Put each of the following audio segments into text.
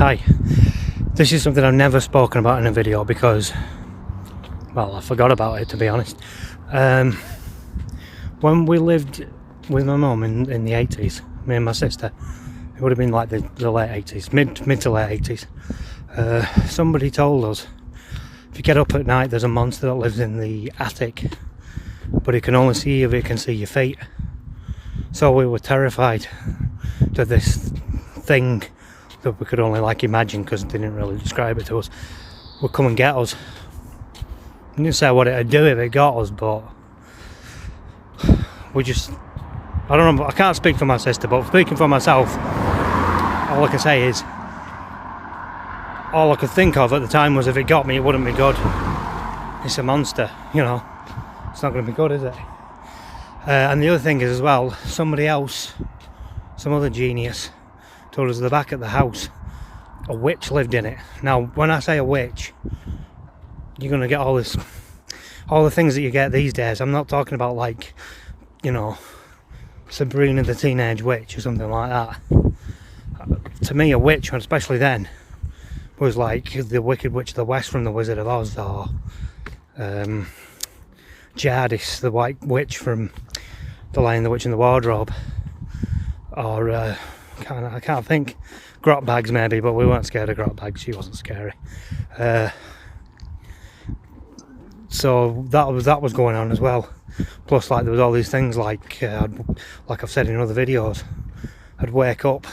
Hi, this is something I've never spoken about in a video because, well, I forgot about it, to be honest. When we lived with my mum in the 80s, me and my sister, it would have been like the late 80s, mid to late 80s, somebody told us, if you get up at night there's a monster that lives in the attic, but it can only see you if it can see your feet. So we were terrified that this thing that we could only imagine, because they didn't really describe it to us, would come and get us. I didn't say what it'd do if it got us, but we just, I don't know, I can't speak for my sister, but speaking for myself, all I can say is, all I could think of at the time was if it got me, it wouldn't be good. It's a monster, you know, it's not going to be good, is it? And the other thing is as well, somebody else, some other genius, told us at the back of the house a witch lived in it. Now when I say a witch, you're going to get all the things that you get these days. I'm not talking about like, you know, Sabrina the Teenage Witch or something like that. To me, a witch, especially then, was like the Wicked Witch of the West from The Wizard of Oz, or Jadis, the White Witch from The Lion, the Witch and the Wardrobe, or I can't think, Grot Bags maybe, but we weren't scared of Grot Bags, she wasn't scary. So that was going on as well. Plus, like, there was all these things like I've said in other videos, I'd wake up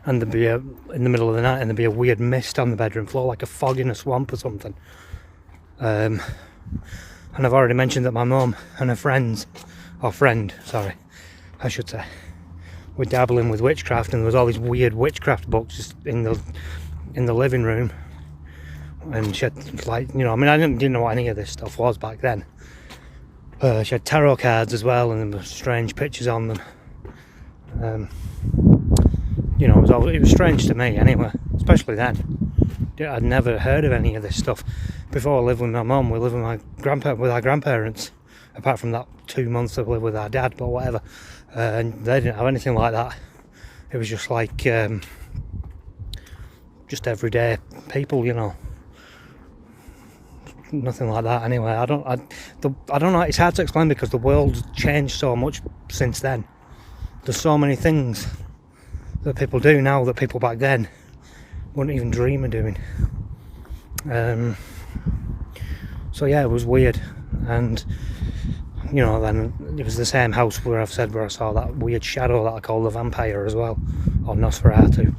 and there'd be in the middle of the night, and there'd be a weird mist on the bedroom floor, like a fog in a swamp or something. And I've already mentioned that my mum and her friend, I should say, were dabbling with witchcraft, and there was all these weird witchcraft books just in the living room. And she had, like, you know, I mean, I didn't know what any of this stuff was back then. She had tarot cards as well, and there were strange pictures on them. You know, it was strange to me anyway, especially then. I'd never heard of any of this stuff. Before I lived with my mum, we lived with our grandparents, apart from that 2 months that we lived with our dad, but whatever. And they didn't have anything like that. It was just like, just everyday people, you know. Nothing like that anyway. I don't know, it's hard to explain because the world's changed so much since then. There's so many things that people do now that people back then wouldn't even dream of doing. So yeah, it was weird. And you know, then it was the same house where I saw that weird shadow that I call the vampire as well, or Nosferatu.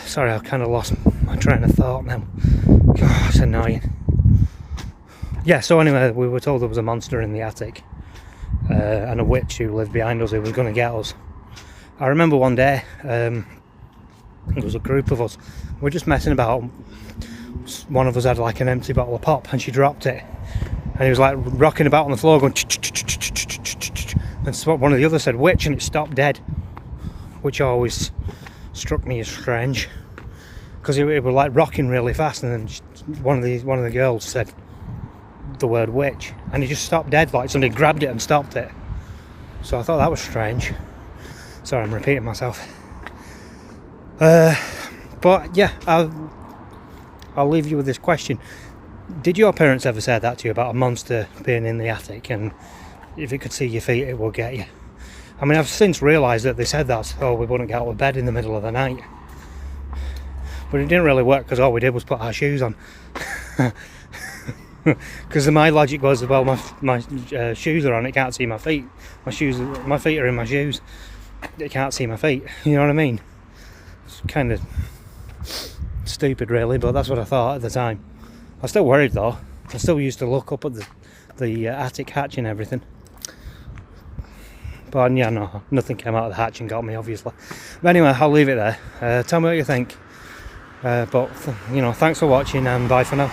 Sorry, I've kind of lost my train of thought now. God, it's annoying. Yeah, so anyway, we were told there was a monster in the attic, and a witch who lived behind us who was going to get us. I remember one day, there was a group of us, we were just messing about. One of us had like an empty bottle of pop, and she dropped it, and he was like rocking about on the floor going and one of the others said witch, and it stopped dead, which always struck me as strange because it was like rocking really fast, and then one of the girls said the word witch, and it just stopped dead, like somebody grabbed it and stopped it. So I thought that was strange. Sorry, I'm repeating myself. But yeah, I'll leave you with this question. Did your parents ever say that to you about a monster being in the attic, and if it could see your feet it will get you? I mean, I've since realised that they said that so we wouldn't get out of bed in the middle of the night, but it didn't really work because all we did was put our shoes on. Because my logic was, well, my shoes are on, it can't see my feet. My feet are in my shoes, it can't see my feet. You know what I mean? It's kind of stupid really, but that's what I thought at the time. I was still worried though. I still used to look up at the attic hatch and everything. But yeah, no, nothing came out of the hatch and got me, obviously. But anyway, I'll leave it there. Tell me what you think. But you know, thanks for watching, and bye for now.